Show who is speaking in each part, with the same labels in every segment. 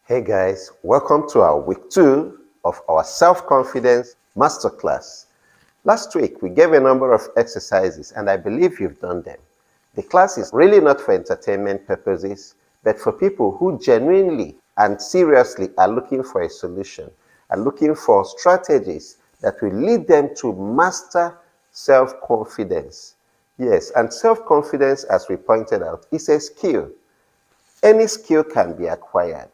Speaker 1: Hey guys, welcome to our week 2 of our self-confidence masterclass. Last week we gave a number of exercises and I believe you've done them. The class is really not for entertainment purposes, but for people who genuinely and seriously are looking for a solution, are looking for strategies that will lead them to master self-confidence. Yes, and self-confidence, as we pointed out, is a skill. Any skill can be acquired.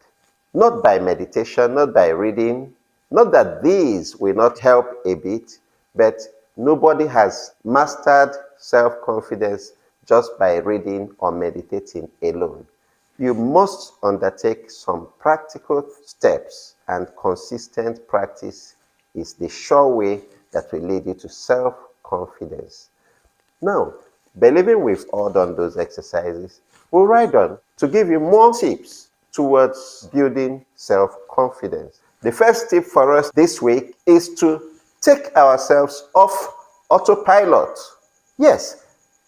Speaker 1: Not by meditation, not by reading, not that these will not help a bit, but nobody has mastered self-confidence just by reading or meditating alone. You must undertake some practical steps, and consistent practice is the sure way that will lead you to self-confidence. Now, believing we've all done those exercises, we'll ride on to give you more tips towards building self-confidence. The first tip for us this week is to take ourselves off autopilot. Yes,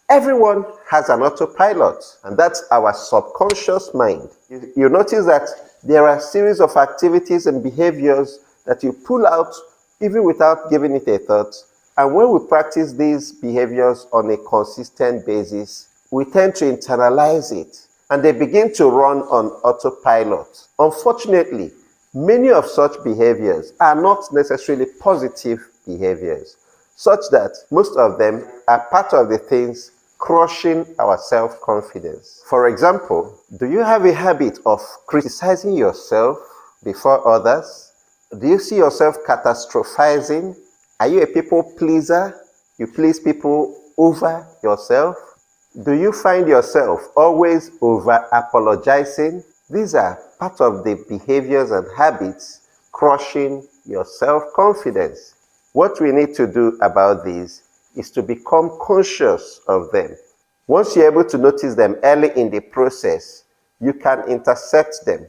Speaker 1: everyone has an autopilot, and that's our subconscious mind. You notice that there are a series of activities and behaviors that you pull out even without giving it a thought. And when we practice these behaviors on a consistent basis, we tend to internalize it, and they begin to run on autopilot. Unfortunately, many of such behaviors are not necessarily positive behaviors, such that most of them are part of the things crushing our self-confidence. For example, do you have a habit of criticizing yourself before others? Do you see yourself catastrophizing? Are you a people pleaser? You please people over yourself? Do you find yourself always over-apologizing? These are part of the behaviors and habits crushing your self-confidence. What we need to do about these is to become conscious of them. Once you're able to notice them early in the process, you can intercept them.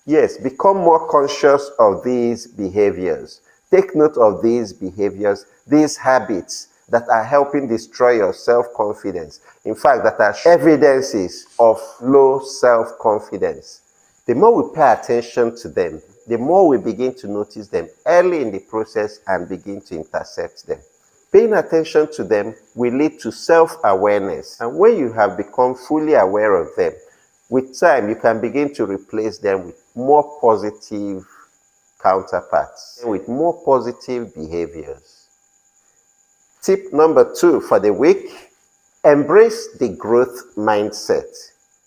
Speaker 1: Yes, become more conscious of these behaviors. Take note of these behaviors, these habits that are helping destroy your self-confidence. In fact, that are evidences of low self-confidence. The more we pay attention to them, the more we begin to notice them early in the process and begin to intercept them. Paying attention to them will lead to self-awareness. And when you have become fully aware of them, with time you can begin to replace them with more positive counterparts, with more positive behaviors. Tip number 2 for the week: embrace the growth mindset.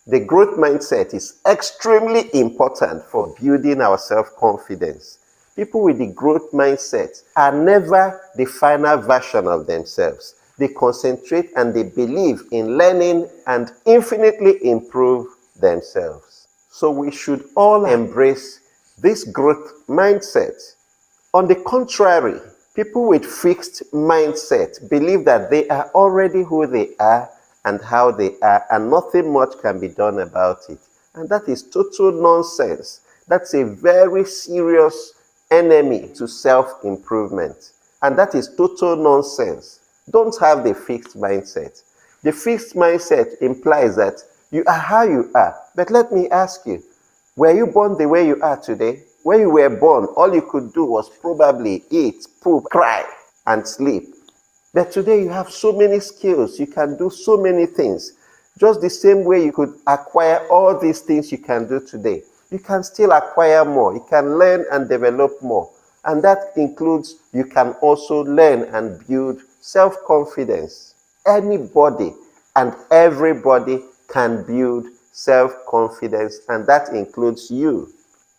Speaker 1: The growth mindset is extremely important for building our self-confidence. People with the growth mindset are never the final version of themselves. They concentrate and they believe in learning and infinitely improve themselves. So we should all embrace this growth mindset. On the contrary, people with fixed mindset believe that they are already who they are and how they are, and nothing much can be done about it. And that is total nonsense. That's a very serious enemy to self-improvement. And that is total nonsense. Don't have the fixed mindset. The fixed mindset implies that you are how you are. But let me ask you, were you born the way you are today? When you were born, all you could do was probably eat, poop, cry, and sleep. But today you have so many skills. You can do so many things. Just the same way you could acquire all these things you can do today, you can still acquire more. You can learn and develop more. And that includes you can also learn and build self-confidence. Anybody and everybody can build self-confidence, and that includes you.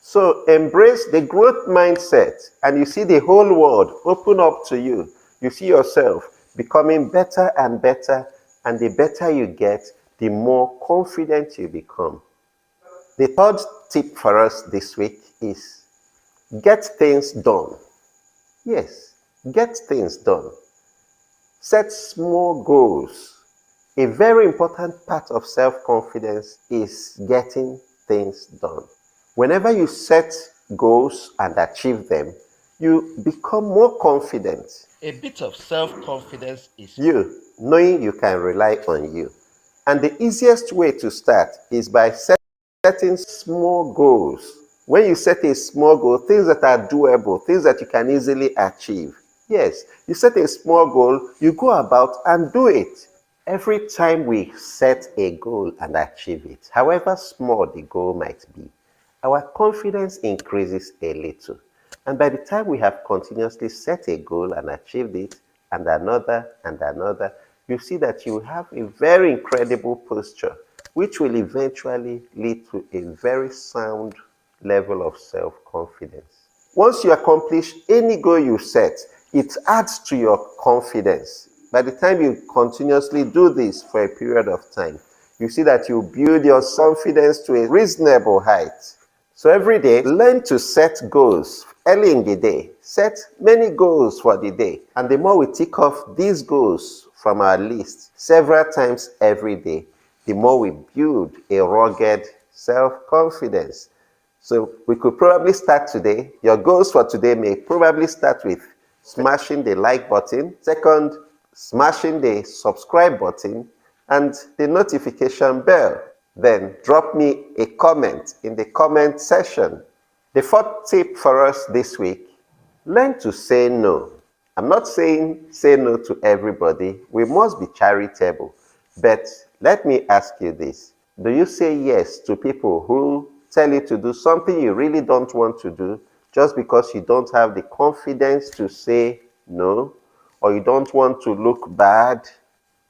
Speaker 1: So embrace the growth mindset, and you see the whole world open up to you. You see yourself becoming better and better, and the better you get, the more confident you become. The third tip for us this week is get things done. Yes, get things done. Set small goals. A very important part of self-confidence is getting things done. Whenever you set goals and achieve them, you become more confident.
Speaker 2: A bit of self-confidence is
Speaker 1: You, knowing you can rely on you. And the easiest way to start is by setting small goals. When you set a small goal, things that are doable, things that you can easily achieve. Yes, you set a small goal, you go about and do it. Every time we set a goal and achieve it, however small the goal might be, our confidence increases a little. And by the time we have continuously set a goal and achieved it, and another, you see that you have a very incredible posture, which will eventually lead to a very sound level of self-confidence. Once you accomplish any goal you set, it adds to your confidence. By the time you continuously do this for a period of time, you see that you build your confidence to a reasonable height. So every day, learn to set goals early in the day. Set many goals for the day. And the more we tick off these goals from our list several times every day, the more we build a rugged self-confidence. So we could probably start today. Your goals for today may probably start with smashing the like button. Second, smashing the subscribe button and the notification bell. Then drop me a comment in the comment section. The fourth tip for us this week, learn to say no. I'm not saying say no to everybody. We must be charitable. But let me ask you this. Do you say yes to people who tell you to do something you really don't want to do just because you don't have the confidence to say no, or you don't want to look bad,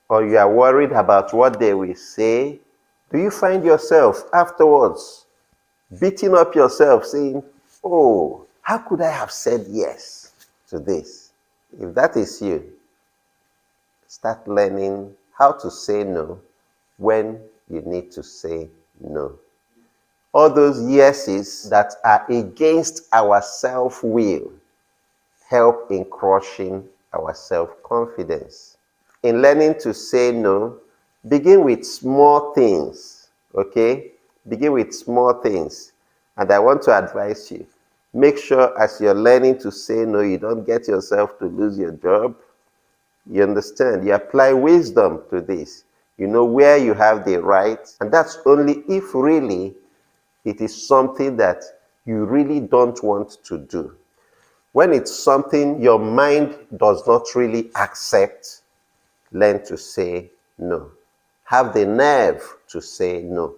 Speaker 1: or you are worried about what they will say? Do you find yourself afterwards beating up yourself saying, oh, how could I have said yes to this? If that is you, start learning how to say no when you need to say no. All those yeses that are against our self-will help in crushing our self-confidence. In learning to say no, begin with small things, okay? Begin with small things. And I want to advise you, make sure as you're learning to say no, you don't get yourself to lose your job. You understand? You apply wisdom to this. You know where you have the right, and that's only if really it is something that you really don't want to do. When it's something your mind does not really accept, learn to say no. Have the nerve to say no.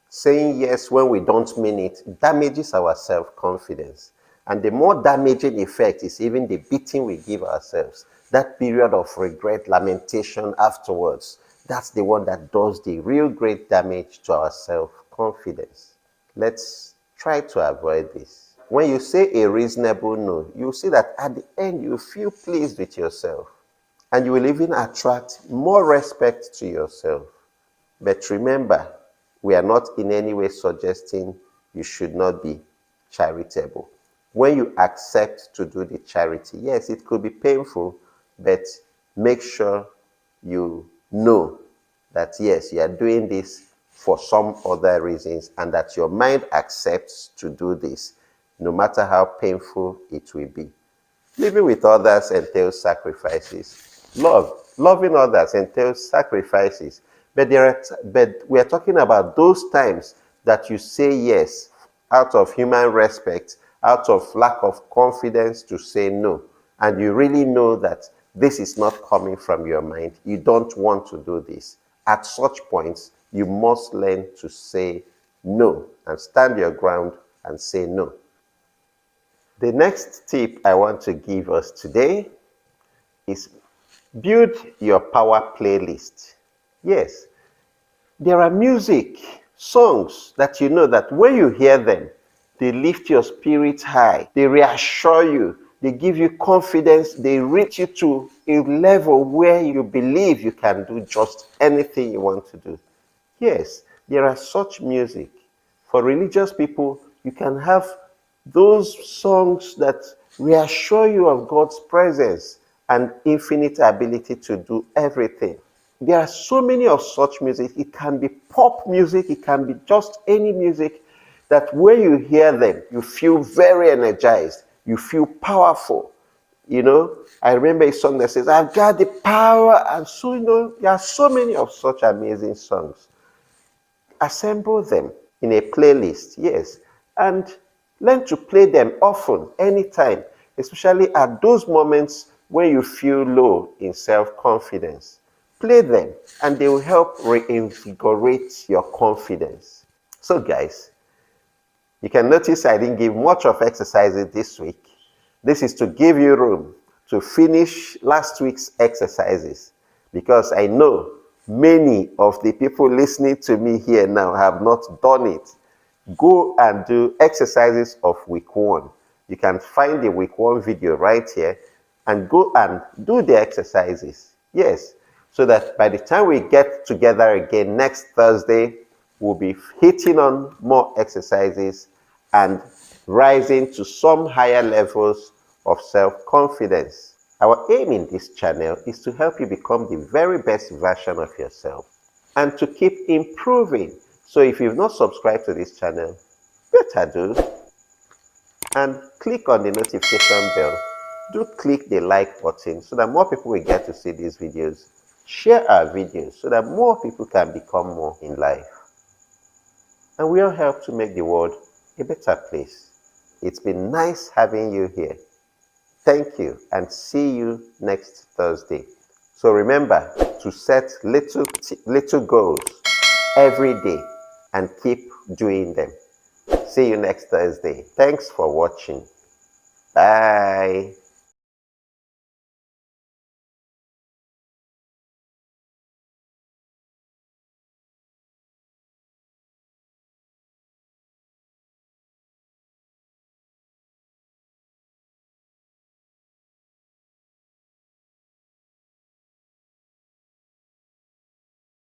Speaker 1: Saying yes when we don't mean it damages our self-confidence. And the more damaging effect is even the beating we give ourselves. That period of regret, lamentation afterwards, that's the one that does the real great damage to our self-confidence. Let's try to avoid this. When you say a reasonable no, you see that at the end you feel pleased with yourself. And you will even attract more respect to yourself. But remember, we are not in any way suggesting you should not be charitable. When you accept to do the charity, yes, it could be painful, but make sure you know that yes, you are doing this for some other reasons and that your mind accepts to do this, no matter how painful it will be. Living with others entails sacrifices. Loving others entails sacrifices. But we are talking about those times that you say yes out of human respect, out of lack of confidence to say no. And you really know that this is not coming from your mind. You don't want to do this. At such points, you must learn to say no and stand your ground and say no. The next tip I want to give us today is build your power playlist. Yes, there are music, songs that you know that when you hear them, they lift your spirit high, they reassure you, they give you confidence, they reach you to a level where you believe you can do just anything you want to do. Yes, there are such music. For religious people, you can have those songs that reassure you of God's presence and infinite ability to do everything. There are so many of such music. It can be pop music, it can be just any music that when you hear them, you feel very energized, you feel powerful. You know, I remember a song that says, I've got the power, and so, you know, there are so many of such amazing songs. Assemble them in a playlist, yes, and Learn to play them often, anytime, especially at those moments when you feel low in self-confidence. Play them and they will help reinvigorate your confidence. So guys, you can notice I didn't give much of exercises this week. This is to give you room to finish last week's exercises because I know many of the people listening to me here now have not done it. Go and do exercises of week 1. You can find the week 1 video right here and go and do the exercises. Yes, so that by the time we get together again next Thursday, we'll be hitting on more exercises and rising to some higher levels of self-confidence. Our aim in this channel is to help you become the very best version of yourself and to keep improving. So if you've not subscribed to this channel, better do. And click on the notification bell. Do click the like button so that more people will get to see these videos. Share our videos so that more people can become more in life. And we all help to make the world a better place. It's been nice having you here. Thank you and see you next Thursday. So remember to set little goals every day and keep doing them. See you next Thursday. Thanks for watching. Bye.